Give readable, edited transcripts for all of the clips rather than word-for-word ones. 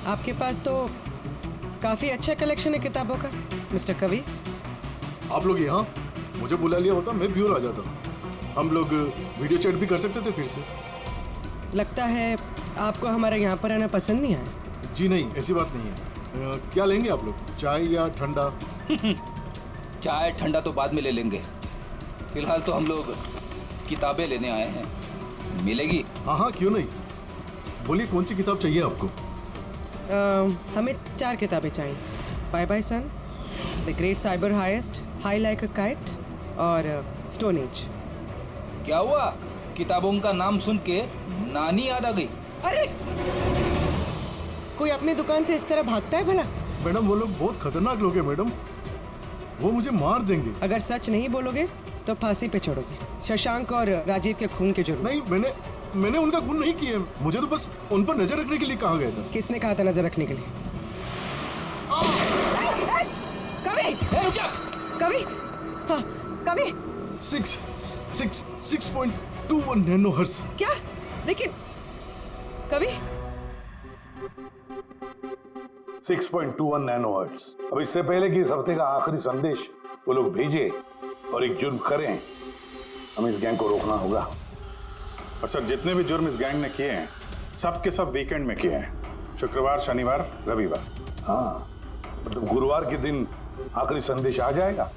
आपके पास तो काफी अच्छा कलेक्शन है किताबों का मिस्टर कवि। आप लोग यहाँ मुझे बुला लिया होता मैं ब्यूर आ जाता। हम लोग वीडियो चैट भी कर सकते थे फिर से। लगता है आपको हमारे यहाँ पर आना पसंद नहीं आया। जी नहीं, ऐसी बात नहीं है। क्या लेंगे आप लोग, चाय या ठंडा? चाय ठंडा तो बाद में ले लेंगे, फिलहाल तो हम लोग किताबें लेने आए हैं। मिलेगी? हाँ, क्यों नहीं। बोलिए कौन सी किताब चाहिए आपको? हमें 4 किताबें चाहिए। Bye bye son, the great cyber heist, high like a kite और स्टोन एज। क्या हुआ? किताबों का नाम सुन के नानी याद आ गई? अरे कोई अपनी दुकान से इस तरह भागता है भला? मैडम वो लोग बहुत खतरनाक लोग हैं मैडम, वो मुझे मार देंगे। अगर सच नहीं बोलोगे तो फांसी पे छोड़ोगे। शशांक और राजीव के खून के जुर्म। नहीं, मैंने उनका खून नहीं किया। मुझे तो बस उन पर नजर रखने के लिए कहा गया था। किसने कहा था नजर रखने के लिए? कवि! कवि! हाँ, कवि! 6.21 नैनोहर्ट्ज। क्या? लेकिन कवि 6.21 नैनोहर्ट्ज। अब इससे पहले कि इस हफ्ते का आखिरी संदेश वो लोग भेजे और एक जुर्म करें, हमें इस गैंग को रोकना होगा। और सर जितने भी जुर्म इस गैंग ने किए हैं सब के सब वीकेंड में किए हैं, शुक्रवार, शनिवार, रविवार। हाँ, मतलब गुरुवार के दिन आखिरी संदेश आ जाएगा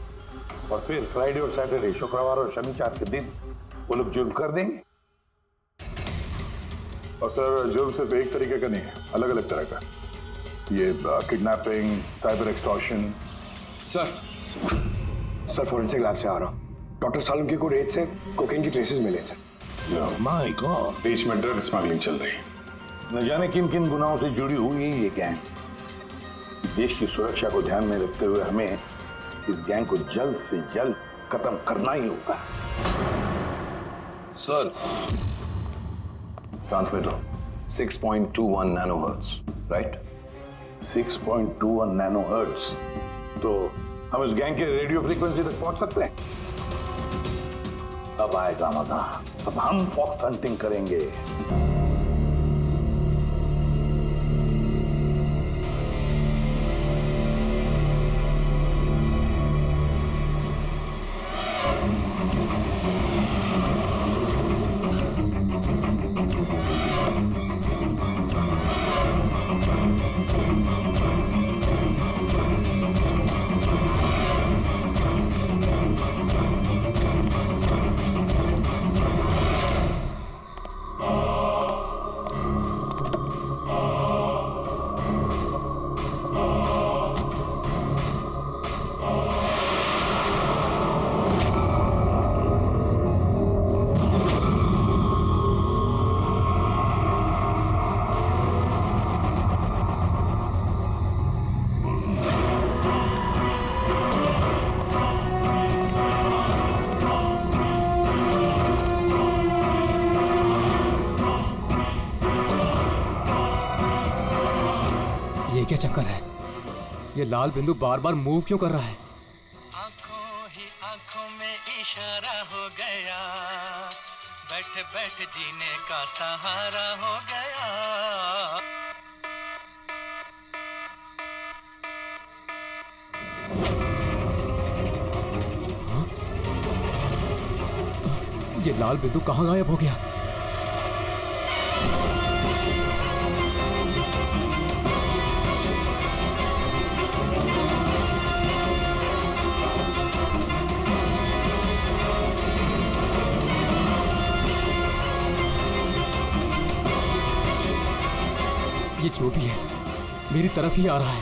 और फिर फ्राइडे और सैटरडे, शुक्रवार और शनिवार के दिन वो लोग जुर्म कर देंगे। और सर जुर्म सिर्फ एक तरीके का नहीं है, अलग अलग तरह का। ये kidnapping, cyber extortion. Sir forensic lab से आ रहा हूँ। डॉक्टर सालुंके को रेत से कोकेन की ट्रेसेस मिले सर। माय गॉड, बीच में ड्रग स्मगलिंग चल रही है। न जाने किन किन गुनाहों से जुड़ी हुई है ये गैंग। देश की सुरक्षा को ध्यान में रखते हुए हमें इस गैंग को जल्द से जल्द खत्म करना ही होगा। Sir transmitter 6.21 nanohertz, right? 6.21 nanohertz. तो हम इस गैंग के रेडियो फ्रीक्वेंसी तक पहुंच सकते हैं। अब आएगा मजा। अब हम फॉक्स हंटिंग करेंगे। ये क्या चक्कर है? ये लाल बिंदु बार बार मूव क्यों कर रहा है? आंखों ही आंखों में इशारा हो गया, बैठ बैठ जीने का सहारा हो गया। ये लाल बिंदु कहाँ गायब हो गया? ये जो भी है मेरी तरफ ही आ रहा है।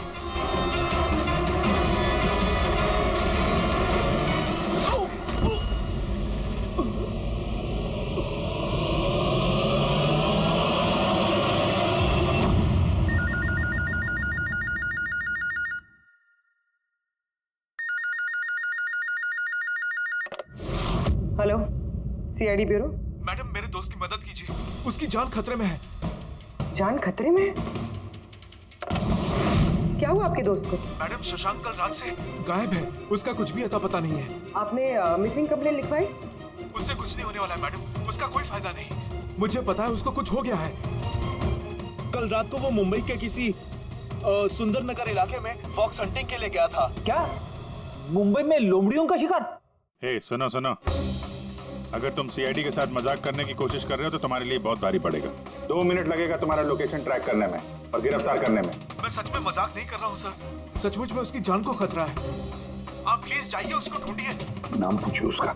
Hello, CID bureau. मैडम मेरे दोस्त की मदद कीजिए, उसकी जान खतरे में है। जान खतरे में है? क्या हुआ आपके दोस्त को? मैडम शशांक कल रात से गायब है, उसका कुछ भी अता पता नहीं है। आपने मिसिंग कंप्लेंट लिखवाई? उससे कुछ नहीं होने वाला है मैडम, उसका कोई फायदा नहीं। मुझे पता है उसको कुछ हो गया है। कल रात को वो मुंबई के किसी सुंदर नगर इलाके में फॉक्स हंटिंग के लिए गया था। क्या मुंबई में लोमड़ियों का शिकार? हे सुनो सुनो, अगर तुम सीआईडी के साथ मजाक करने की कोशिश कर रहे हो तो तुम्हारे लिए बहुत भारी पड़ेगा। 2 मिनट लगेगा तुम्हारा लोकेशन ट्रैक करने में और गिरफ्तार करने में। मैं सच में मजाक नहीं कर रहा हूँ सर, सचमुच में उसकी जान को खतरा है। आप प्लीज जाइए, उसको ढूंढिए। नाम पूछिए उसका।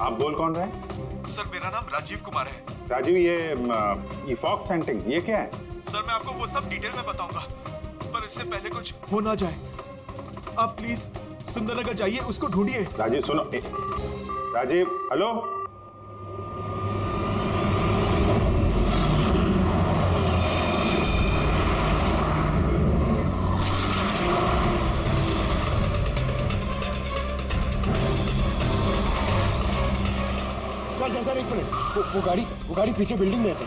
आप बोल कौन रहे हैं? सर मेरा नाम राजीव कुमार है। राजीव, ये फॉक्स हंटिंग ये क्या है? सर मैं आपको वो सब डिटेल में बताऊंगा, पर इससे पहले कुछ हो ना जाए। आप प्लीज सुंदरनगर जाइए, उसको ढूंढिए। राजीव सुनो, राजीव हेलो। सर एक मिनट, वो गाड़ी पीछे बिल्डिंग में है सर।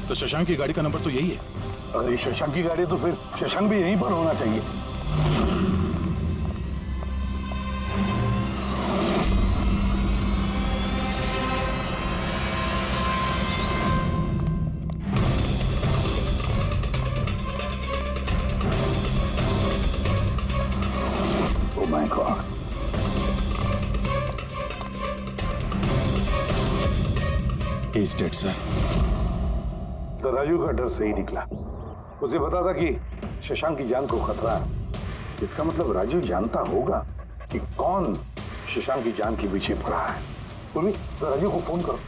तो शशांक की गाड़ी का नंबर तो यही है। अगर ये शशांक की गाड़ी है तो फिर शशांक भी यहीं पर होना चाहिए। Oh my God. He's dead, sir. तो राजू का डर सही निकला। उसे पता था कि शशांक की जान को खतरा है। इसका मतलब राजू जानता होगा कि कौन शशांक की जान के पीछे पड़ा है। पूर्वी, तो राजू को फोन करो।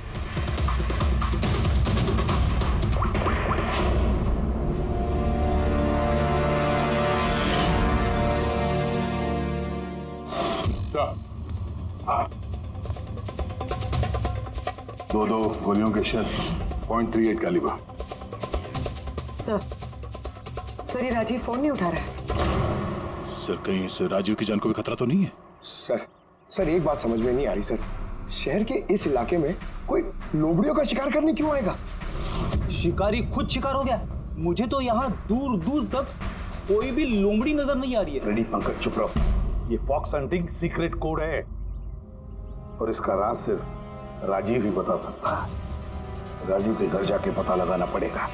दो गोलियों के शेल, .38 कैलिबर। सर ये राजीव फोन नहीं उठा रहा है। सर कहीं इस राजीव की जान को भी खतरा तो नहीं है? सर एक बात समझ में नहीं आ रही सर, शहर के इस इलाके में कोई लोमड़ियों का शिकार करने क्यों आएगा? शिकारी खुद शिकार हो गया। मुझे तो यहाँ दूर दूर तक कोई भी लोमड़ी नजर नहीं आ रही है। रेडी पंकज, चुप रहो। ये फॉक्स हंटिंग सीक्रेट कोड है और इसका राज सिर्फ राजीव ही बता सकता है। राजीव के घर जाके पता लगाना पड़ेगा।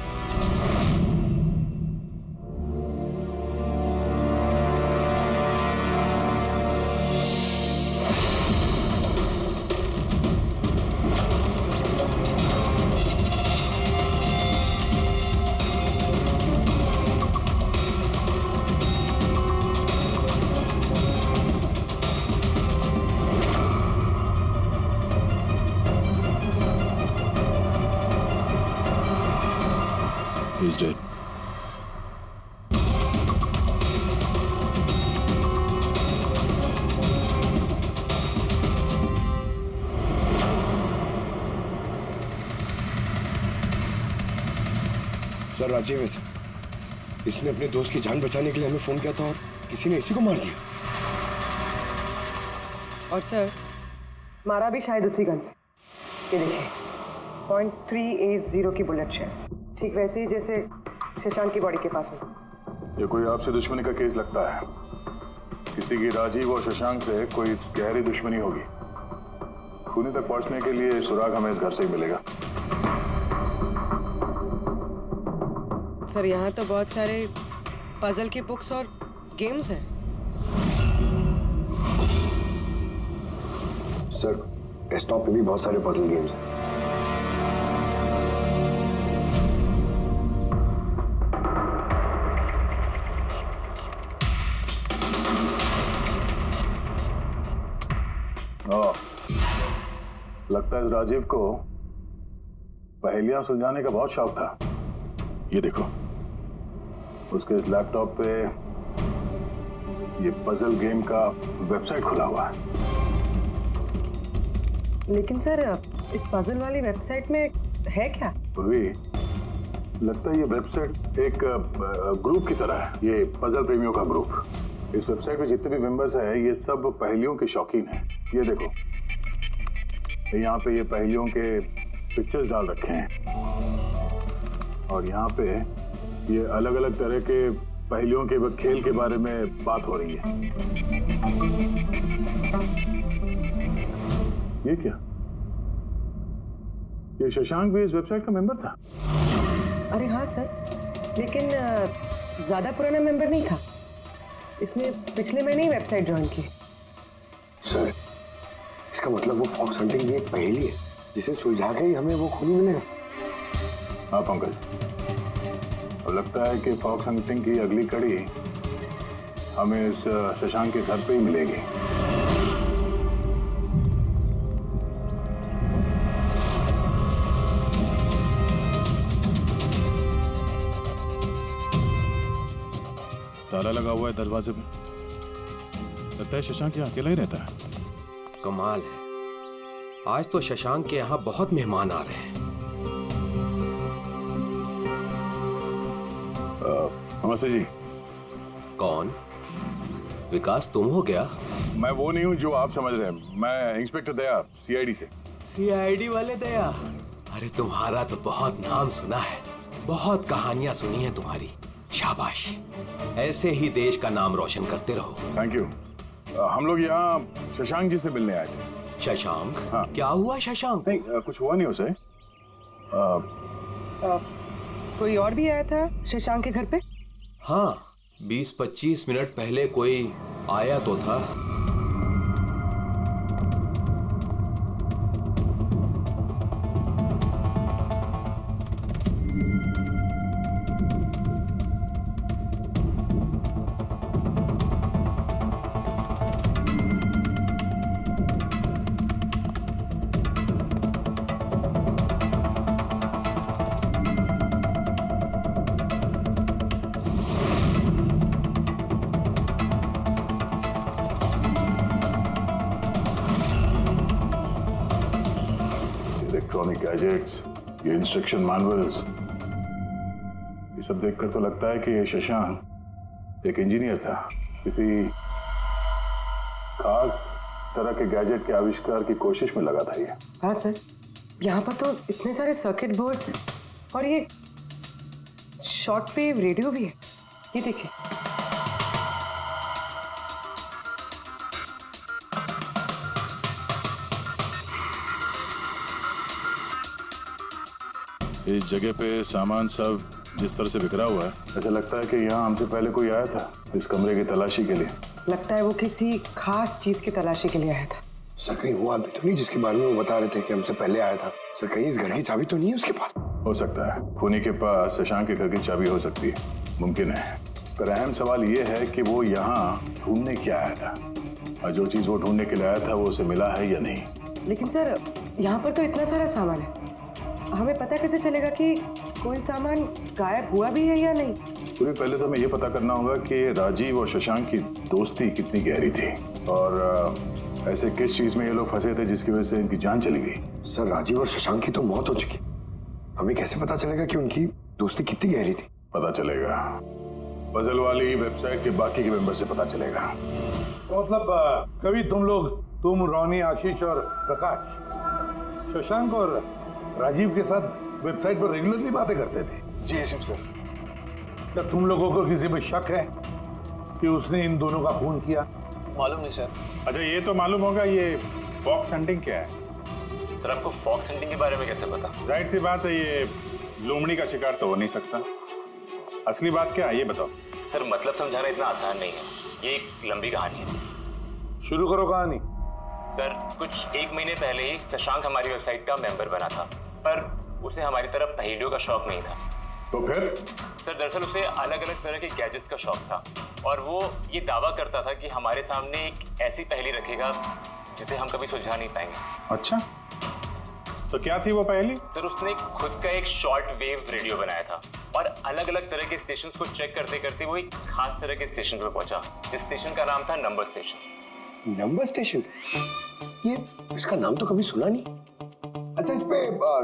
He's dead. सर राजीव है सर, इसने अपने दोस्त की जान बचाने के लिए हमें फोन किया था और किसी ने इसी को मार दिया। और सर मारा भी शायद उसी गन से। ये देखिए .380 की बुलेट शेल्स, ठीक वैसे ही जैसे शशांक की बॉडी के पास में। ये कोई आपसे दुश्मनी का केस लगता है। किसी की राजीव और शशांक से कोई गहरी दुश्मनी होगी। खूनी तक पहुंचने के लिए सुराग हमें इस घर से ही मिलेगा। सर यहाँ तो बहुत सारे पजल के बुक्स और गेम्स हैं। सर डेस्कटॉप पे भी बहुत सारे पजल गेम्स हैं। लगता है इस राजीव को पहेलियां सुलझाने का बहुत शौक था। ये देखो, उसके इस लैपटॉप पे ये पजल गेम का वेबसाइट खुला हुआ है। लेकिन सर इस पजल वाली वेबसाइट में है क्या? पूर्वी, लगता है ये वेबसाइट एक ग्रुप की तरह है। ये पजल प्रेमियों का ग्रुप। इस वेबसाइट पे जितने भी मेंबर्स हैं ये सब पहेलियों के शौकीन हैं। ये देखो, यहाँ पे ये पहेलियों के पिक्चर्स डाल रखे हैं। और यहाँ पे ये अलग अलग तरह के पहेलियों के खेल के बारे में बात हो रही है। ये क्या? ये शशांक भी इस वेबसाइट का मेंबर था? अरे हाँ सर, लेकिन ज्यादा पुराना मेंबर नहीं था। इसने पिछले महीने ही वेबसाइट ज्वाइन की। सर, इसका मतलब वो फॉक्स हंटिंग की एक पहेली है जिसे सुलझा के ही हमें वो खून मिलेगा। हाँ पंकज, और लगता है कि फॉक्स हंटिंग की अगली कड़ी हमें इस शशांक के घर पे ही मिलेगी। ताला लगा हुआ है दरवाजे पे। लगता है शशांक यहाँ अकेला ही रहता है। कमाल है, आज तो शशांक के यहाँ बहुत मेहमान आ रहे हैं। नमस्ते जी। कौन? विकास तुम हो क्या? मैं वो नहीं हूँ जो आप समझ रहे हैं। मैं इंस्पेक्टर दया, सीआईडी से। सीआईडी वाले दया? अरे तुम्हारा तो बहुत नाम सुना है, बहुत कहानियां सुनी है तुम्हारी। शाबाश, ऐसे ही देश का नाम रोशन करते रहो। Thank you. हम लोग यहाँ शशांक जी से मिलने आए थे। शशांक? हाँ। क्या हुआ शशांक? नहीं, कुछ हुआ नहीं उसे। कोई और भी आया था शशांक के घर पे? हाँ, 20-25 मिनट पहले कोई आया तो था। इलेक्ट्रॉनिक गैजेट्स, ये इंस्ट्रक्शन मैनुअल्स, ये सब देखकर तो लगता है कि ये शशांक एक इंजीनियर था। किसी खास तरह के गैजेट के आविष्कार की कोशिश में लगा था ये। हाँ सर, यहाँ पर तो इतने सारे सर्किट बोर्ड्स और ये शॉर्ट वेव रेडियो भी है। ये देखिए। इस जगह पे सामान सब जिस तरह से बिखरा हुआ है, ऐसा लगता है कि यहाँ हमसे पहले कोई आया था इस कमरे की तलाशी के लिए। लगता है वो किसी खास चीज की तलाशी के लिए आया था। सर, कहीं वो आदमी तो नहीं जिसके बारे में वो बता रहे थे कि हमसे पहले आया था? सर, कहीं इस घर की चाबी तो नहीं है उसके पास? हो सकता है खूनी के पास शशांक के घर की चाबी हो सकती है, मुमकिन है। पर अहम सवाल ये है कि वो यहाँ ढूंढने क्या आया था, और जो चीज वो ढूंढने के लिए आया था वो उसे मिला है या नहीं। लेकिन सर, यहाँ पर तो इतना सारा सामान है, हमें पता कैसे चलेगा कि कोई सामान गायब हुआ भी है या नहीं? पूरी पहले तो हमें ये पता करना होगा कि राजीव और शशांक की दोस्ती कितनी गहरी थी, और ऐसे किस चीज में ये लोग फंसे थे जिसकी वजह से इनकी जान चली गई। सर, राजीव और शशांक की तो मौत हो चुकी, हमें कैसे पता चलेगा कि उनकी दोस्ती कितनी गहरी थी? पता चलेगा, पजल वाली वेबसाइट के बाकी के मेंबर से पता चलेगा। तो मतलब कभी तुम रोनी, आशीष और प्रकाश शशांक और राजीव के साथ वेबसाइट पर रेगुलरली बातें करते थे? जी एसएम सर। क्या तुम लोगों को किसी पे शक है कि उसने इन दोनों का खून किया? मालूम नहीं सर। अच्छा, ये तो मालूम होगा, ये फॉक्स हंटिंग क्या है? सर, आपको फॉक्स हंटिंग के बारे में कैसे पता? जाहिर सी बात है, ये लोमड़ी का शिकार तो हो नहीं सकता। असली बात क्या है ये बताओ। सर, मतलब समझाना इतना आसान नहीं है, ये एक लंबी कहानी है। शुरू करो कहानी। सर, कुछ 1 महीने पहले ही शशांक हमारी वेबसाइट का मेंबर बना था, पर उसे हमारी तरफ पहेलियों का शौक नहीं था। तो फिर? सर, दरअसल उसे अलग अलग तरह के गैजेट्स का शौक था, और वो ये दावा करता था कि हमारे सामने एक ऐसी पहेली रखेगा जिसे हम कभी सुलझा नहीं पाएंगे। अच्छा, तो क्या थी वो पहेली? सर, उसने खुद का एक शॉर्ट वेव रेडियो बनाया था, और अलग अलग तरह के स्टेशंस को चेक करते करते वो एक खास तरह के स्टेशन पर पहुंचा, जिस स्टेशन का नाम था नंबर स्टेशन। Number station? ये इसका नाम तो कभी सुना नहीं। अच्छा, इस पे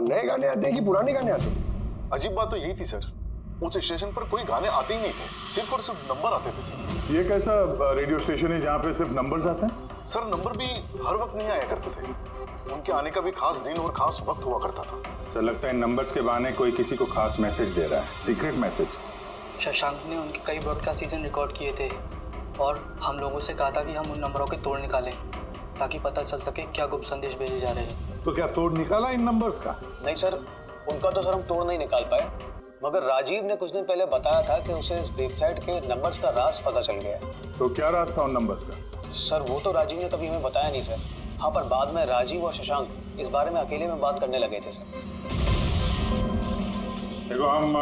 नए गाने आते हैं कि पुराने गाने आते हैं? अजीब बात तो यही थी सर, उस स्टेशन पर कोई गाने आते ही नहीं थे, सिर्फ और सिर्फ नंबर आते थे सर। ये कैसा रेडियो स्टेशन है जहाँ पे सिर्फ नंबर्स आते हैं? सर, नंबर भी हर वक्त नहीं आया करते थे, उनके आने का भी खास दिन और खास वक्त हुआ करता था। सर लगता है इन नंबर्स के बहाने कोई किसी को खास मैसेज दे रहा है, सीक्रेट मैसेज। शशांक ने उनके कई ब्रॉडकास्ट सीजन रिकॉर्ड किए थे और हम लोगों से कहा था कि हम उन नंबरों के तोड़ निकालें ताकि पता चल सके क्या गुप्त संदेश भेजे जा रहे हैं। तो क्या तोड़ निकाला इन नंबर्स का? नहीं सर, उनका तो सर हम तोड़ नहीं निकाल पाए, मगर राजीव ने कुछ दिन पहले बताया था कि उसे इस वेबसाइट के नंबर्स का राज पता चल गया है। तो क्या राज था उन नंबर्स का? सर वो तो राजीव ने कभी हमें बताया नहीं सर। हाँ, पर बाद में राजीव और शशांक इस बारे में अकेले में बात करने लगे थे सर। देखो हम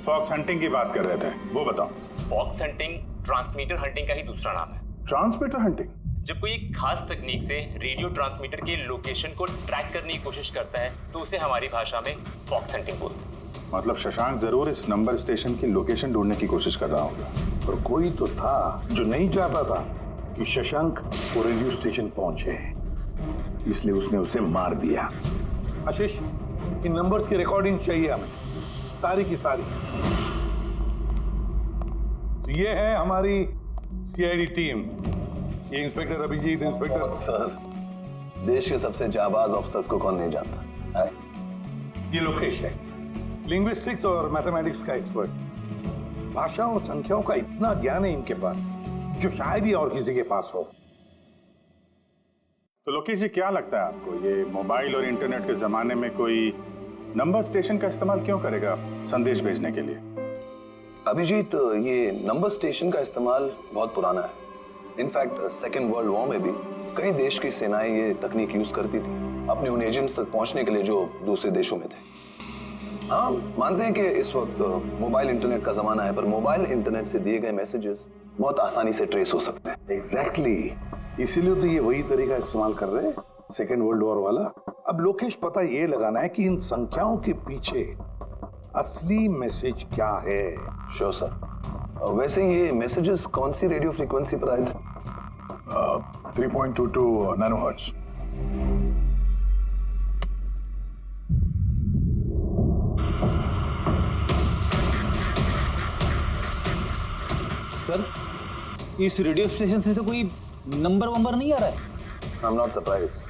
फॉक्स हंटिंग की बात कर रहे थे, वो बताओ। फॉक्स हंटिंग ट्रांसमीटर हंटिंग का ही दूसरा नाम है। Transmitter hunting? जब कोई एक खास तकनीक से रेडियो ट्रांसमीटर की लोकेशन को ट्रैक करने की कोशिश करता है तो उसे हमारी भाषा में फॉक्स हंटिंग बोलते हैं। मतलब शशांक जरूर इस नंबर स्टेशन की लोकेशन ढूंढने की कोशिश कर रहा होगा। पर कोई तो था जो नहीं चाहता था कि शशांक वो रेडियो स्टेशन पहुंचे, इसलिए उसने उसे मार दिया। आशीष, इन नंबर्स की रिकॉर्डिंग चाहिए हमें, सारी की सारी। तो ये है हमारी सीआईडी टीम। ये इंस्पेक्टर अभिजीत, इंस्पेक्टर सर, देश के सबसे जाबाज ऑफिसर्स को कौन नहीं जानता है? ये लोकेश है, लिंग्विस्टिक्स और मैथमेटिक्स का एक्सपर्ट। भाषा और संख्याओं का इतना ज्ञान है इनके पास जो शायद ही और किसी के पास हो। तो लोकेश जी, क्या लगता है आपको ये मोबाइल और इंटरनेट के जमाने में कोई नंबर स्टेशन का इस्तेमाल क्यों करेगा संदेश भेजने के लिए? अभिजीत, ये नंबर स्टेशन का इस्तेमाल बहुत पुराना है। इनफैक्ट सेकेंड वर्ल्ड वॉर में भी कई देश की सेनाएं ये तकनीक यूज करती थी अपने उन एजेंट्स तक पहुंचने के लिए जो दूसरे देशों में थे। हाँ, मानते हैं कि इस वक्त मोबाइल इंटरनेट का जमाना है, पर मोबाइल इंटरनेट से दिए गए मैसेजेस बहुत आसानी से ट्रेस हो सकते हैं। एग्जैक्टली, इसीलिए तो ये वही तरीका इस्तेमाल कर रहे हैं, सेकेंड वर्ल्ड वॉर वाला। अब लोकेश, पता ये लगाना है कि इन संख्याओं के पीछे असली मैसेज क्या है। Sure sir. वैसे ये मैसेजेस कौन सी रेडियो फ्रीक्वेंसी पर आए थे? 3.22 नैनोहर्ट्ज। सर, इस रेडियो स्टेशन से तो कोई नंबर वंबर नहीं आ रहा है। I am not surprise.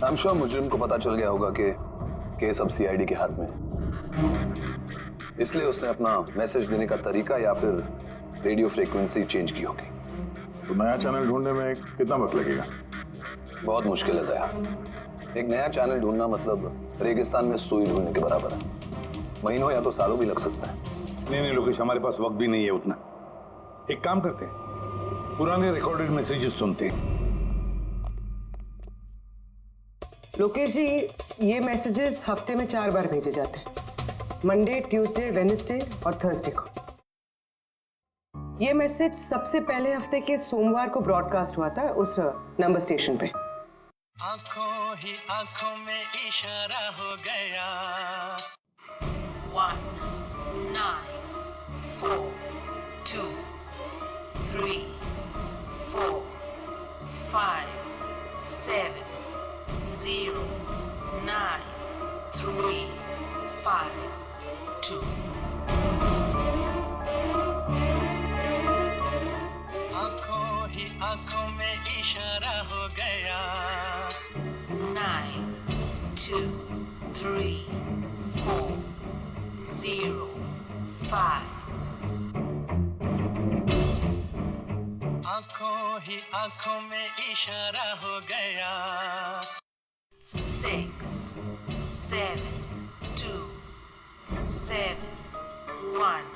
I am sure मुजरिम को पता चल गया होगा कि केस अब सीआईडी के हाथ में है, इसलिए उसने अपना मैसेज देने का तरीका या फिर रेडियो फ्रीक्वेंसी चेंज की होगी। तो नया चैनल ढूंढने में कितना वक्त लगेगा? बहुत मुश्किल है दया। एक नया चैनल ढूंढना मतलब रेगिस्तान में सुई ढूंढने के बराबर है। महीनों या तो सालों भी लग सकता है। नहीं लोकेश, हमारे पास वक्त भी नहीं है उतना। एक काम करते हैं, पुराने रिकॉर्डेड मैसेजेस सुनते हैं। लोकेश जी, ये मैसेजेस हफ्ते में 4 बार भेजे जाते हैं, मंडे, ट्यूसडे, वेडनेसडे और थर्सडे को। ये मैसेज सबसे पहले हफ्ते के सोमवार को ब्रॉडकास्ट हुआ था उस नंबर स्टेशन पे। आंखों ही आंखों में इशारा हो गया। 1 9 4 2 3 4 5 7 0 9 3 5 2। आंखों ही आंखों में इशारा हो गया। 9 2 3 4 0 5। आंखों ही आंखों में इशारा हो गया। 6 7 2 7 1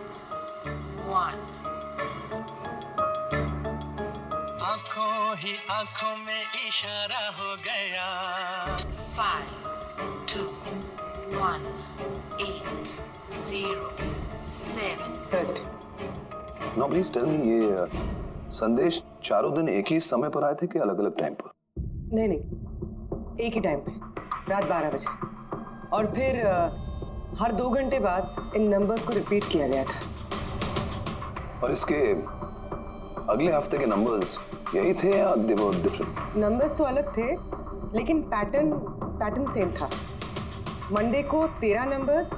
1। आंखों ही आंखों में इशारा हो गया। 5 2 1 8 0 7। नो प्लीज टेल मी, ये संदेश चारों दिन एक ही समय पर आए थे कि अलग अलग टाइम पर? नहीं, एक ही टाइम पे, रात 12 बजे। और फिर हर 2 घंटे बाद इन नंबर्स को रिपीट किया गया था। और इसके अगले हफ्ते के नंबर्स यही थे या दे वर डिफरेंट? नंबर्स तो अलग थे, लेकिन पैटर्न सेम था। मंडे को 13 नंबर्स,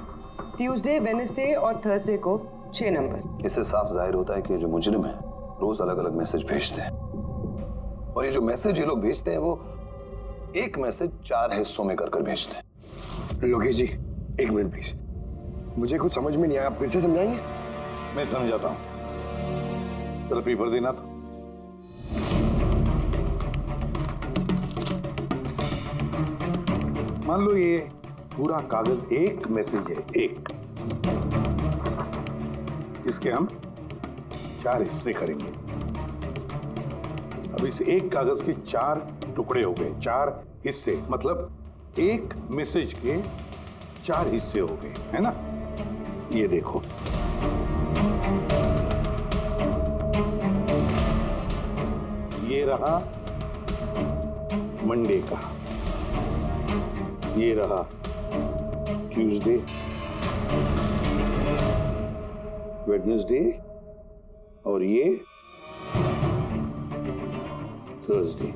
ट्यूसडे, वेडनेसडे और थर्सडे को 6 नंबर। इससे साफ जाहिर होता है कि जो मुजरिम है रोज अलग अलग मैसेज भेजते हैं, और ये जो मैसेज ये लोग भेजते हैं वो एक मैसेज 4 हिस्सों में कर भेजते हैं। लोकेश जी, एक मिनट प्लीज, मुझे कुछ समझ में नहीं आया, आप फिर से समझाएंगे? मैं समझाता हूं, तेरा पेपर देना था। मान लो ये पूरा कागज एक मैसेज है, एक। इसके हम 4 हिस्से करेंगे। अब इस एक कागज के 4 टुकड़े हो गए, 4 हिस्से, मतलब एक मैसेज के 4 हिस्से हो गए, है ना? ये देखो, ये रहा मंडे का, ये रहा ट्यूसडे, वेडनेसडे और ये थर्सडे।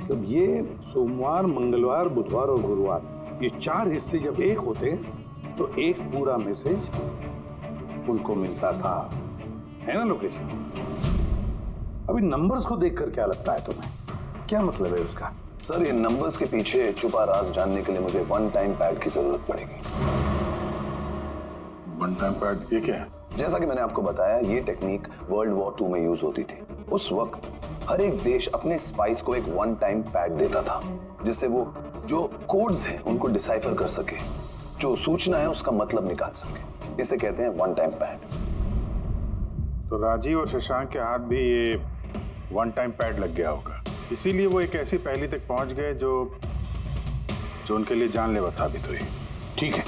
तब ये सोमवार, मंगलवार, बुधवार और गुरुवार, ये 4 हिस्से जब एक होते तो एक पूरा मैसेज उनको मिलता था, है ना लोकेशन? अभी नंबर्स को देखकर क्या लगता है तुम्हें, क्या मतलब है उसका? सर, ये नंबर्स के पीछे छुपा राज जानने के लिए मुझे वन टाइम पैड की जरूरत पड़ेगी। वन टाइम पैड ये क्या है? जैसा कि मैंने आपको बताया, ये टेक्निक वर्ल्ड वॉर 2 में यूज होती थी। उस वक्त हर एक देश अपने स्पाइस को एक वन टाइम पैड देता था, जिससे वो जो कोड्स हैं उनको डिसाइफर कर सके, जो सूचना है उसका मतलब निकाल सके। इसे कहते हैं वन टाइम पैड। तो राजीव और शशांक के हाथ भी ये वन टाइम पैड लग गया होगा, इसीलिए वो एक ऐसी पहेली तक पहुंच गए जो उनके लिए जानलेवा साबित हुई। ठीक है,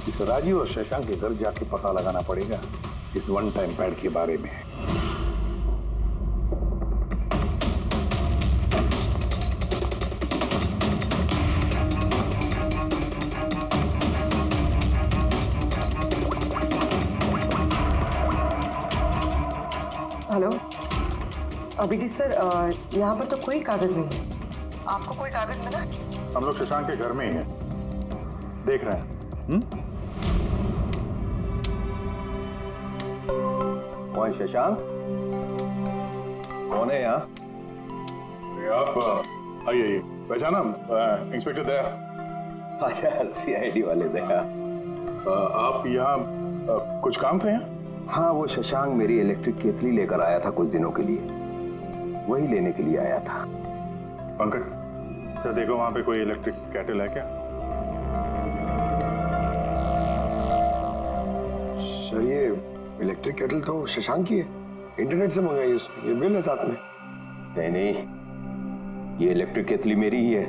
इस राजीव और शशांक के घर जाके पता लगाना पड़ेगा इस वन टाइम पैड के बारे में। हेलो अभिजीत सर, यहाँ पर तो कोई कागज नहीं है। आपको कोई कागज मिला? हम लोग शशांक के घर में ही हैं, देख रहे हैं। कौन शशांक? कौन है यहाँ? आप आइए, पहचाना? इंस्पेक्टर दया। अच्छा, सीआईडी वाले दया। आप यहाँ कुछ काम था यहाँ? हाँ, वो शशांक मेरी इलेक्ट्रिक केतली लेकर आया था कुछ दिनों के लिए, वही लेने के लिए आया था। पंकज, सर देखो वहां पे कोई इलेक्ट्रिक केटल है क्या? सर, ये इलेक्ट्रिक केटल तो शशांक की है, इंटरनेट से मंगाई उसने, ये बिल है साथ में। नहीं, ये इलेक्ट्रिक केतली मेरी ही है।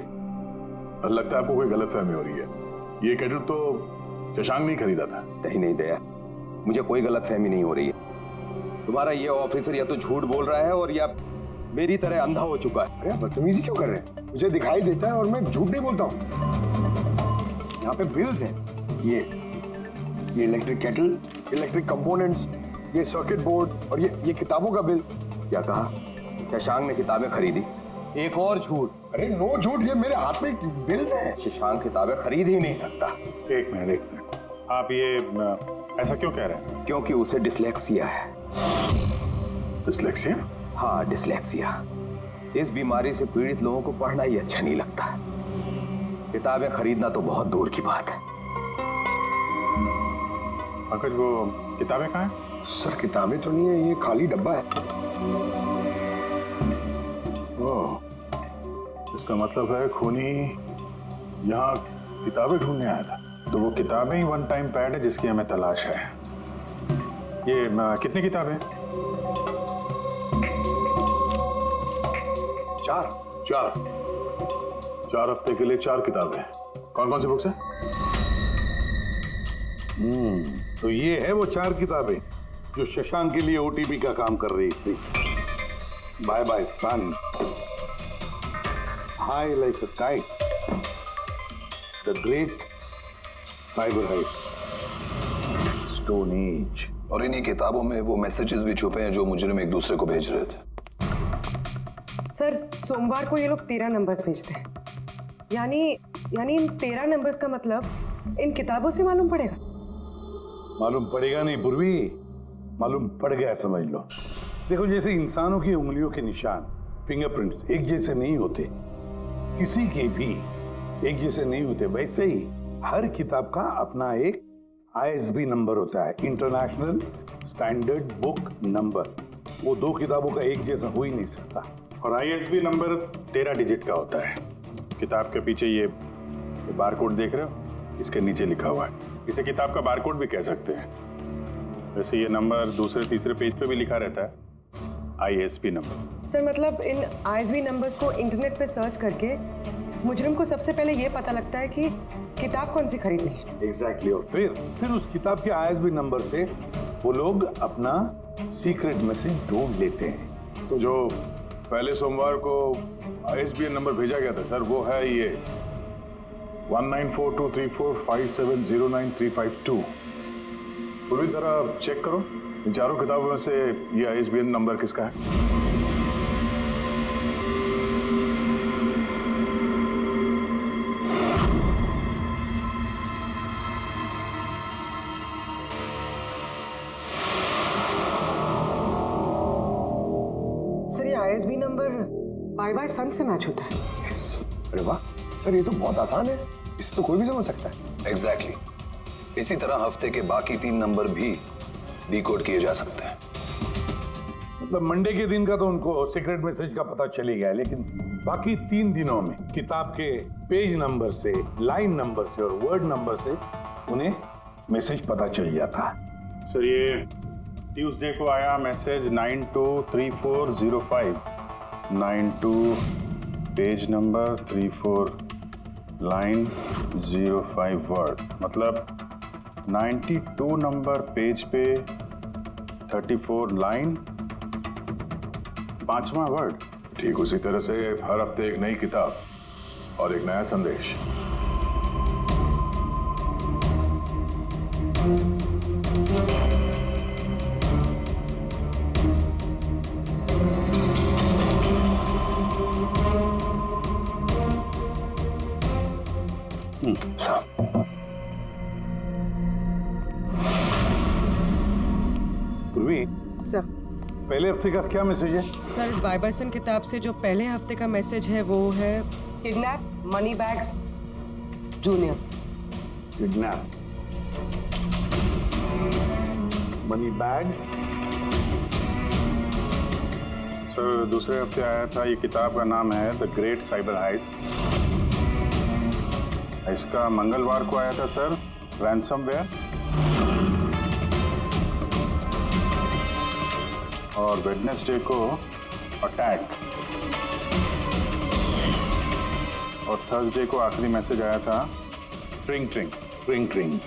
लगता है आपको कोई गलतफहमी हो रही है। ये केटल तो शशांक नहीं खरीदा था। नहीं दया, मुझे कोई गलतफहमी नहीं हो रही है। तुम्हारा ये ऑफिसर या तो झूठ बोल रहा है और या मेरी तरह अंधा हो चुका है। अरे बदतमीजी क्यों कर रहे हैं? मुझे दिखाई देता है और मैं झूठ नहीं बोलता हूँ। यहाँ पे बिल्स हैं, ये इलेक्ट्रिक केटल, इलेक्ट्रिक कंपोनेंट्स, ये सर्किट बोर्ड और ये किताबों का बिल। क्या कहा? शशांक ने किताबें खरीदी? एक और झूठ। अरे नो झूठ, ये मेरे हाथ में बिल्स हैं। शशांक किताबें खरीद ही नहीं सकता। एक मिनट, आप ये ऐसा क्यों कह रहे हैं? क्योंकि उसे डिसलेक्सिया है। डिसलेक्सिया? हाँ, डिसलेक्सिया। इस बीमारी से पीड़ित लोगों को पढ़ना ही अच्छा नहीं लगता है, किताबें खरीदना तो बहुत दूर की बात है। पंकज, वो किताबें कहाँ हैं? सर, किताबें तो नहीं है, ये खाली डब्बा है। ओह, इसका मतलब है खूनी यहाँ किताबें ढूंढने आया था। तो वो किताबें ही वन टाइम पैड है जिसकी हमें तलाश है। ये कितनी किताबें? 4 हफ्ते के लिए 4 किताबें। कौन कौन सी बुक्स हैं? तो ये है वो 4 किताबें जो शशांक के लिए ओटीपी का काम कर रही थी। Bye bye son, high like a kite, the great cyber heist, stone age. और इन्हीं किताबों में वो मैसेजेस भी छुपे हैं जो मुजरिम एक दूसरे को भेज रहे थे। सर, सोमवार को ये लोग 13 नंबर्स भेजते हैं, यानी इन 13 नंबर्स का मतलब इन किताबों से मालूम पड़ेगा। मालूम पड़ेगा नहीं पूर्वी, मालूम पड़ गया समझ लो। देखो, जैसे इंसानों की उंगलियों के निशान, फिंगरप्रिंट्स एक जैसे नहीं होते, किसी के भी एक जैसे नहीं होते, वैसे ही हर किताब का अपना एक ISB नंबर होता है, इंटरनेशनल स्टैंडर्ड बुक नंबर। वो दो किताबों का एक जैसा हो ही नहीं सकता। और ISB नंबर 13 डिजिट का होता है। किताब के पीछे ये बारकोड देख रहे हो, इसके नीचे लिखा हुआ है। इसे किताब का बारकोड भी कह सकते हैं। वैसे ये नंबर दूसरे तीसरे पेज पे भी लिखा रहता है, ISB नंबर। सर मतलब इन ISB नंबर्स को इंटरनेट पे सर्च करके मुजरिम को सबसे पहले ये पता लगता है कि किताब कौन सी खरीदनी है। एग्जैक्टली। और फिर उस किताब के ISB नंबर से वो लोग अपना सीक्रेट मैसेज ढूंढ लेते हैं। तो जो पहले सोमवार को ISBN नंबर भेजा गया था सर, वो है ये 19423457099352। पूरी जरा चेक करो इन चारों किताबों में से ये ISBN नंबर किसका है। सर ये ISB नंबर बाय सन से मैच होता है। अरे वाह सर, ये तो बहुत आसान है, इसे तो कोई भी समझ सकता है। एग्जैक्टली। इसी तरह हफ्ते के बाकी 3 नंबर भी डिकोड किए जा सकते हैं। मतलब मंडे के दिन का तो उनको सीक्रेट मैसेज का पता चली गया, लेकिन बाकी 3 दिनों में किताब के पेज नंबर से, लाइन नंबर से और वर्ड नंबर से उन्हें मैसेज पता चल जाता है। सर ये ट्यूसडे को आया message 923405, 92 page number 34 line 05 word, मतलब 92 नंबर पेज पे 34 लाइन 5वां वर्ड। ठीक उसी तरह से हर हफ्ते एक नई किताब और एक नया संदेश। सर पहले हफ्ते का क्या मैसेज है? सर इस बाय सन किताब से जो पहले हफ्ते का मैसेज है वो है kidnap money bags junior. Kidnap money bag. Sir दूसरे हफ्ते आया था, ये किताब का नाम है द ग्रेट साइबर हाइस्ट। इसका मंगलवार को आया था सर रैंसमवेयर, और वेडनेसडे को अटैक, और थर्सडे को आखिरी मैसेज आया था ट्रिंग ट्रिंग ट्रिंग ट्रिंग।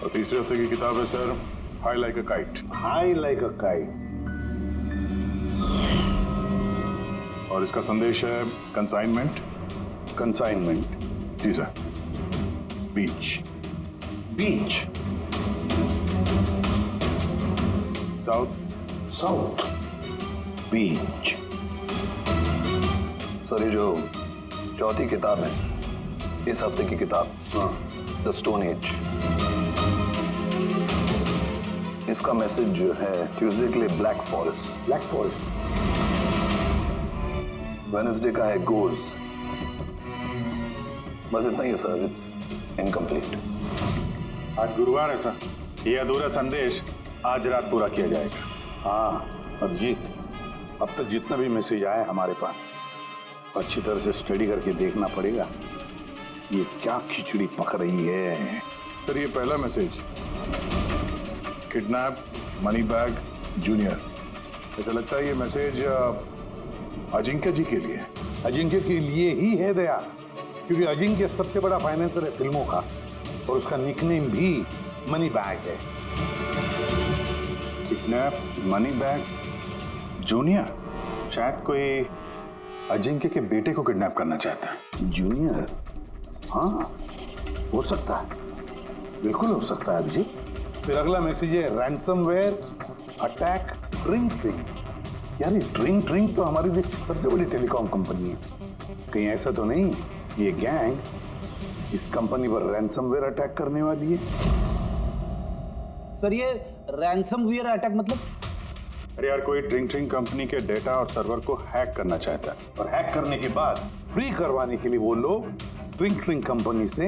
और तीसरे हफ्ते की किताब है sir high like a kite. High like a kite. और इसका संदेश है कंसाइनमेंट। कंसाइनमेंट जी सर। बीच। बीच। साउथ। South Beach. सर ये जो चौथी किताब है, इस हफ्ते की किताब द स्टोन एज, इसका मैसेज जो है ट्यूसडे के लिए black forest. Black forest. Wednesday का है गोज। बस इतना ही है सर, इट्स इनकम्प्लीट। आज गुरुवार है सर, ये अधूरा संदेश आज रात पूरा किया जाएगा। हाँ अभिजीत, अब तक जितना भी मैसेज आया हमारे पास अच्छी तरह से स्टडी करके देखना पड़ेगा ये क्या खिचड़ी पक रही है। सर ये पहला message kidnap money bag junior, ऐसा लगता है ये मैसेज अजिंक्य जी के लिए। अजिंक्य के लिए ही है दया, क्योंकि अजिंक्य सबसे बड़ा फाइनेंसर है फिल्मों का, और उसका निकनेम भी मनी बैग है। किडनैप मनी बैग जूनियर, शायद कोई अजिंक्य के बेटे को किडनैप करना चाहता है। जूनियर? हाँ हो सकता है, बिल्कुल हो सकता है अभिजीत। फिर अगला मैसेज है रैंसमवेयर अटैक ट्रिंग ट्रिंग। यार ये ट्रिंग ट्रिंग तो हमारी देश की सबसे बड़ी टेलीकॉम कंपनी है, कहीं ऐसा तो नहीं ये गैंग इस कंपनी पर रैंसमवेयर अटैक करने वाली है? सर ये रैंसमवेयर अटैक मतलब? अरे यार कोई ट्रिंग ट्रिंग कंपनी के डेटा और सर्वर को हैक करना चाहता है, और हैक करने के बाद फ्री करवाने के लिए वो लोग ट्विंकलिंग कंपनी से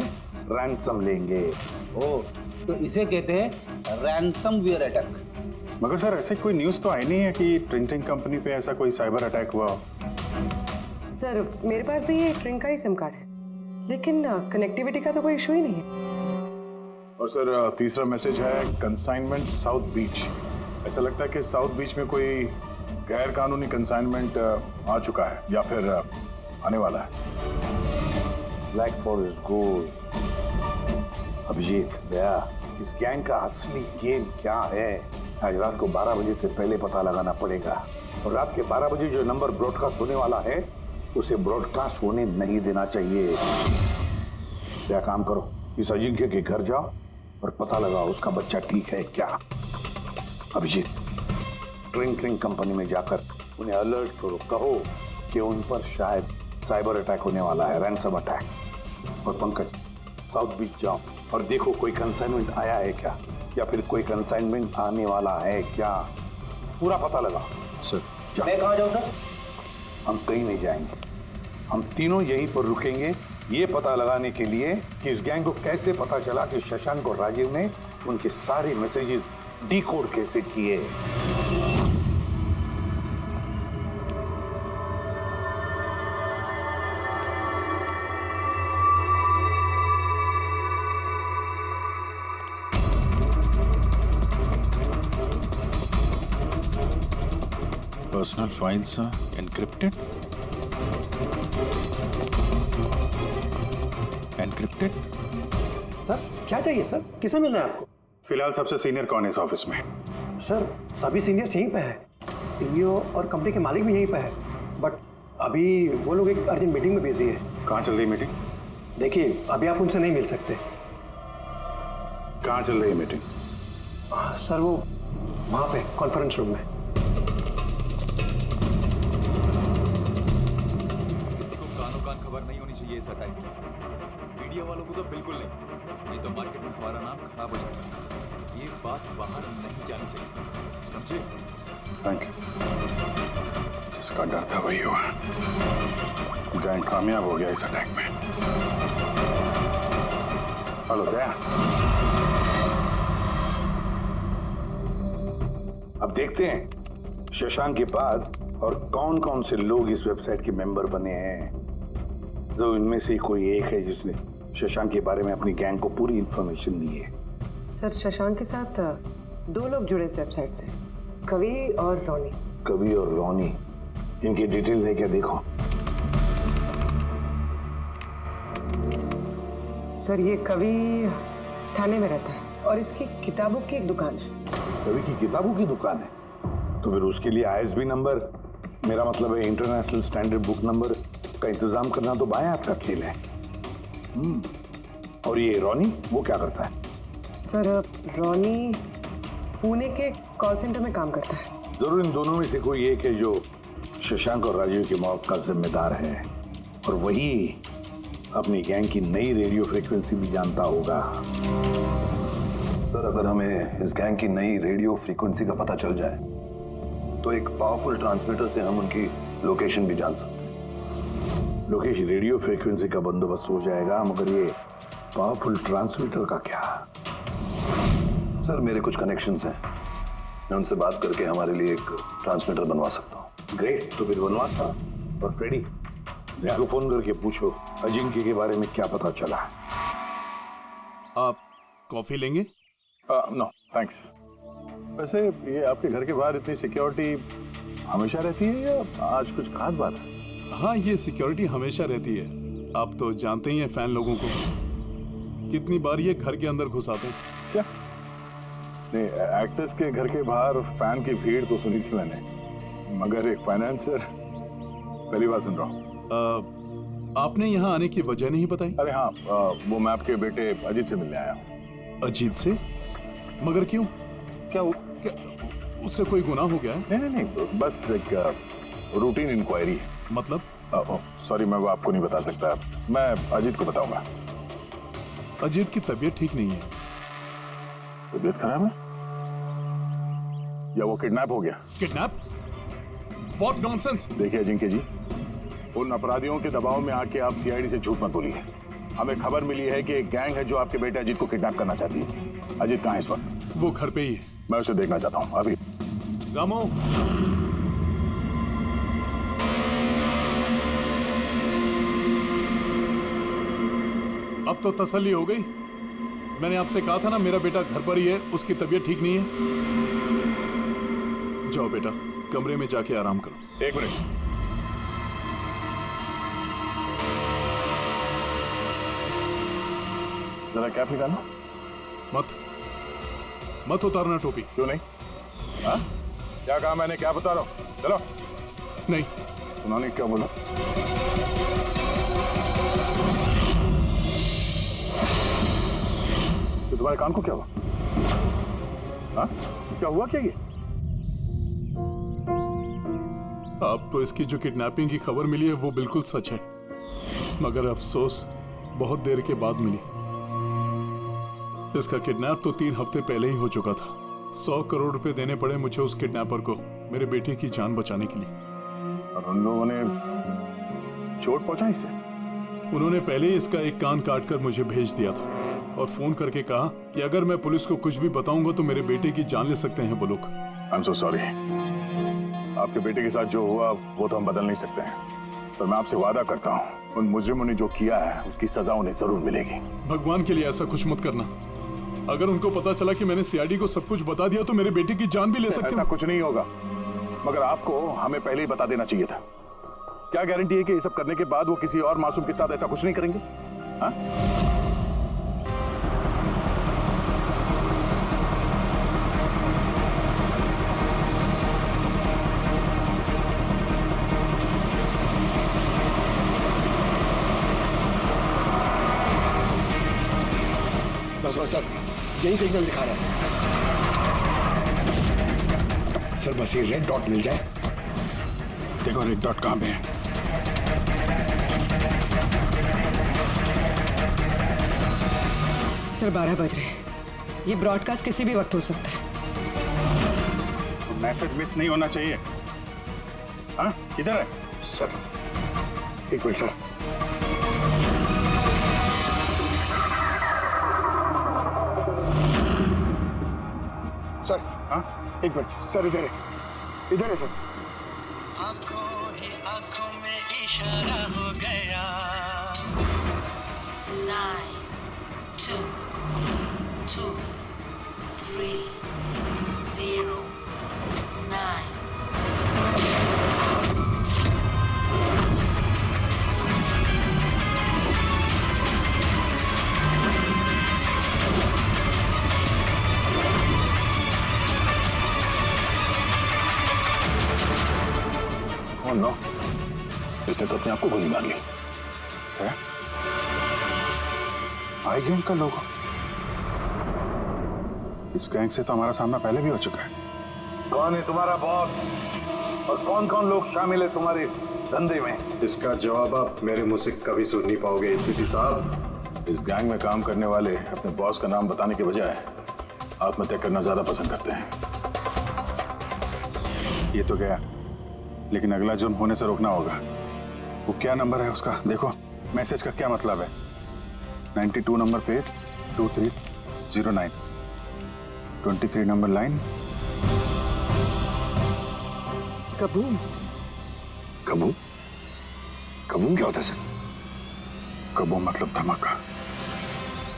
रैंसम लेंगे। ओ, तो इसे कहते हैं रैंसमवेयर अटैक। मगर सर ऐसे कोई न्यूज़ तो आई नहीं है कि ट्रिंटिंग कंपनी पे ऐसा कोई साइबर अटैक हुआ हो। सर मेरे पास भी ये ट्रिंक का ही सिम कार्ड है, लेकिन कनेक्टिविटी का तो कोई इशू ही नहीं है। और सर तीसरा मैसेज है कंसाइनमेंट साउथ बीच। ऐसा लगता है कि साउथ बीच में कोई गैर कानूनी कंसाइनमेंट आ चुका है या फिर आने वाला है। Black forest gold. Abhijeet Daya, इस गैंग का असली गेम क्या है? आज रात को 12 बजे से पहले पता लगाना पड़ेगा, और रात के 12 बजे जो नंबर ब्रॉडकास्ट होने वाला है उसे ब्रॉडकास्ट होने नहीं देना चाहिए। क्या काम करो, इस अजिंक्य के घर जाओ और पता लगाओ उसका बच्चा ठीक है क्या। अभिजीत, ट्रिंकलिंग कंपनी में जाकर उन्हें अलर्ट करो, कहो कि उन पर शायद साइबर अटैक होने वाला है, रैंसम अटैक। और पंकज, साउथ बीच जाओ और देखो कोई कंसाइनमेंट आया है क्या, या फिर कोई कंसाइनमेंट आने वाला है क्या, पूरा पता लगाओ। सर मैं कहाँ जाऊँ सर? हम कहीं नहीं जाएंगे, हम तीनों यहीं पर रुकेंगे ये पता लगाने के लिए कि इस गैंग को कैसे पता चला कि शशांक और राजीव ने उनके सारे मैसेजेस डिकोड कैसे किए। Personal files encrypted. Encrypted. Sir क्या चाहिए सर? किसे मिलना है आपको? फिलहाल सबसे सीनियर कौन है इस ऑफिस में? सर सभी सीनियर्स यहीं पे है, सीईओ और कंपनी के मालिक भी यहीं पे है, बट अभी वो लोग एक अर्जेंट मीटिंग में बिजी है। कहाँ चल रही मीटिंग? देखिए अभी आप उनसे नहीं मिल सकते। कहाँ चल रही है मीटिंग? सर वो वहाँ पे कॉन्फ्रेंस रूम में। किसी को कानो कान खबर नहीं होनी चाहिए इस अटैक की। मीडिया वालों को तो बिल्कुल नहीं तो मार्केट में हमारा नाम खराब हो जाएगा। ये बात बाहर नहीं जानी चाहिए, समझे? Thank you. जिसका डर था वही हुआ। गैंग कामयाब हो गया इस अटैक में। हेलो दया। अब देखते हैं शशांक के बाद और कौन कौन से लोग इस वेबसाइट के मेंबर बने हैं। जो इनमें से कोई एक है जिसने शशांक के बारे में अपनी गैंग को पूरी इंफॉर्मेशन दी है। सर शशांक के साथ 2 लोग जुड़े इस वेबसाइट से, कवि और रोनी। कवि और रोनी, इनकी डिटेल है क्या? देखो सर ये कवि थाने में रहता है और इसकी किताबों की एक दुकान है। कवि की किताबों की दुकान है तो फिर उसके लिए ISB नंबर, मेरा मतलब है इंटरनेशनल स्टैंडर्ड बुक नंबर का इंतजाम करना तो बाया आपका खेल है। और ये रोनी वो क्या करता है? सर रोनी पुणे के कॉल सेंटर में काम करता है। जरूर इन दोनों में से कोई एक है जो शशांक और राजीव की मौत का जिम्मेदार है, और वही अपनी गैंग की नई रेडियो फ्रीक्वेंसी भी जानता होगा। सर अगर हमें इस गैंग की नई रेडियो फ्रीक्वेंसी का पता चल जाए तो एक पावरफुल ट्रांसमीटर से हम उनकी लोकेशन भी जान सकते हैं। लोकेशन रेडियो फ्रीक्वेंसी का बंदोबस्त हो जाएगा, मगर ये पावरफुल ट्रांसमीटर का क्या? सर मेरे कुछ कनेक्शंस हैं, मैं उनसे बात करके हमारे लिए एक ट्रांसमीटर बनवा सकता हूँ। ग्रेट, तो फिर बनवाता। और फ्रेडी, देखो फोन करके पूछो अजिंक्य के बारे में क्या पता चला। आप कॉफी लेंगे? No thanks. वैसे ये आपके घर के बाहर इतनी सिक्योरिटी हमेशा रहती है या आज कुछ खास बात है? हाँ, ये सिक्योरिटी हमेशा रहती है। आप तो जानते ही हैं फैन लोगों को, कितनी बार ये घर के अंदर घुस आते हैं। क्या नहीं, एक्टर्स के घर के बाहर फैन की भीड़ तो सुनी थी मैंने, मगर एक फाइनेंसर पहली बार सुन रहा हूँ। आपने यहाँ आने की वजह नहीं बताई? अरे हाँ, वो मैं आपके बेटे अजीत से मिलने आया हूँ। अजीत से? मगर क्यों? क्या उससे कोई गुनाह हो गया है? नहीं, बस एक रूटीन इंक्वायरी है। मतलब? सॉरी, मैं वो आपको नहीं बता सकता, मैं अजीत को बताऊंगा। अजीत की तबीयत ठीक नहीं है। तबीयत खराब है या वो किडनैप हो गया? किडनैप? What nonsense? देखिए अजिंक्य जी, उन अपराधियों के दबाव में आके आप सीआईडी से झूठ मत बोलिए। हमें खबर मिली है कि एक गैंग है जो आपके बेटे अजीत को किडनैप करना चाहती है। अजीत कहाँ है इस वक्त? वो घर पे ही है। मैं उसे देखना चाहता हूँ अभी। रामू, अब तो तसल्ली हो गई। मैंने आपसे कहा था ना मेरा बेटा घर पर ही है, उसकी तबीयत ठीक नहीं है। जाओ बेटा, कमरे में जाके आराम करो। एक मिनट, जरा कैप निकालना। मत उतारना टोपी। क्यों नहीं? हाँ? क्या कहा मैंने? क्या बता रहा हूँ? चलो। नहीं। उन्होंने क्या बोला? तो तुम्हारे कान को क्या हुआ? हाँ? क्या हुआ क्या ये? आपको इसकी जो किडनैपिंग की खबर मिली है वो बिल्कुल सच है, मगर अफसोस बहुत देर के बाद मिली। इसका किडनैप तो 3 हफ्ते पहले ही हो चुका था। 100 करोड़ रुपए देने पड़े मुझे उस किडनैपर को मेरे बेटे की जान बचाने के लिए। और उन लोगों ने चोट पहुंचाई इसे? उन्होंने पहले ही इसका एक कान काट कर मुझे भेज दिया था और फोन करके कहा कि अगर मैं पुलिस को कुछ भी बताऊंगा तो मेरे बेटे की जान ले सकते हैं वो लोग। I am so sorry. आपके बेटे के साथ जो हुआ वो तो हम बदल नहीं सकते हैं, पर मैं आपसे वादा करता हूँ उन मुजरिमों ने जो किया है उसकी सजा उन्हें जरूर मिलेगी। भगवान के लिए ऐसा कुछ मत करना। अगर उनको पता चला कि मैंने सीआईडी को सब कुछ बता दिया तो मेरे बेटे की जान भी ले सकते हैं। ऐसा कुछ नहीं होगा, मगर आपको हमें पहले ही बता देना चाहिए था। क्या गारंटी है कि ये सब करने के बाद वो किसी और मासूम के साथ ऐसा कुछ नहीं करेंगे? हाँ? बस सर, यही सिग्नल दिखा रहा है सर। बस ये रेड डॉट मिल जाए। देखो रेड डॉट कहां पे है? सर 12 बज रहे हैं। ये ब्रॉडकास्ट किसी भी वक्त हो सकता है। मैसेज मिस नहीं होना चाहिए। हाँ, किधर है? सर एक मिनट सर। सर हाँ एक मिनट सर, इधर है सर। आंखों ही आंखों में इशारा हो गया। 9 2 2 3 0 9 Oh no, इसने तो अपने आप को गोली मार ली है। आई गैंग का लोगो। इस गैंग से तो हमारा सामना पहले भी हो चुका है। कौन है तुम्हारा बॉस और कौन कौन लोग शामिल है तुम्हारे धंधे में? इसका जवाब आप मेरे मुंह से कभी सुन नहीं पाओगे एसीपी साहब। इस गैंग में काम करने वाले अपने बॉस का नाम बताने के बजाय आत्महत्या करना ज्यादा पसंद करते हैं। ये तो गया, लेकिन अगला जुर्म होने से रोकना होगा। वो क्या नंबर है उसका? देखो मैसेज का क्या मतलब है। 92 नंबर पे 2309 23 number line. Kaboom. Kaboom? Kaboom क्या होता है सर? कबूम मतलब धमाका।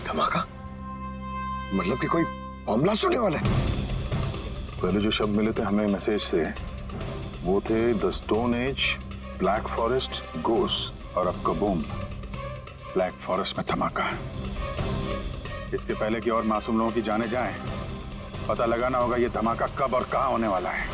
धमाका मतलब कि कोई बम ब्लास्ट होने वाला है? पहले जो शब्द मिले थे हमें मैसेज से वो थे the stone age, black forest, ghost, और अब कबूम, ब्लैक फॉरेस्ट में धमाका। इसके पहले कि और मासूम लोगों की जाने जाएं, पता लगाना होगा ये धमाका कब और कहां होने वाला है।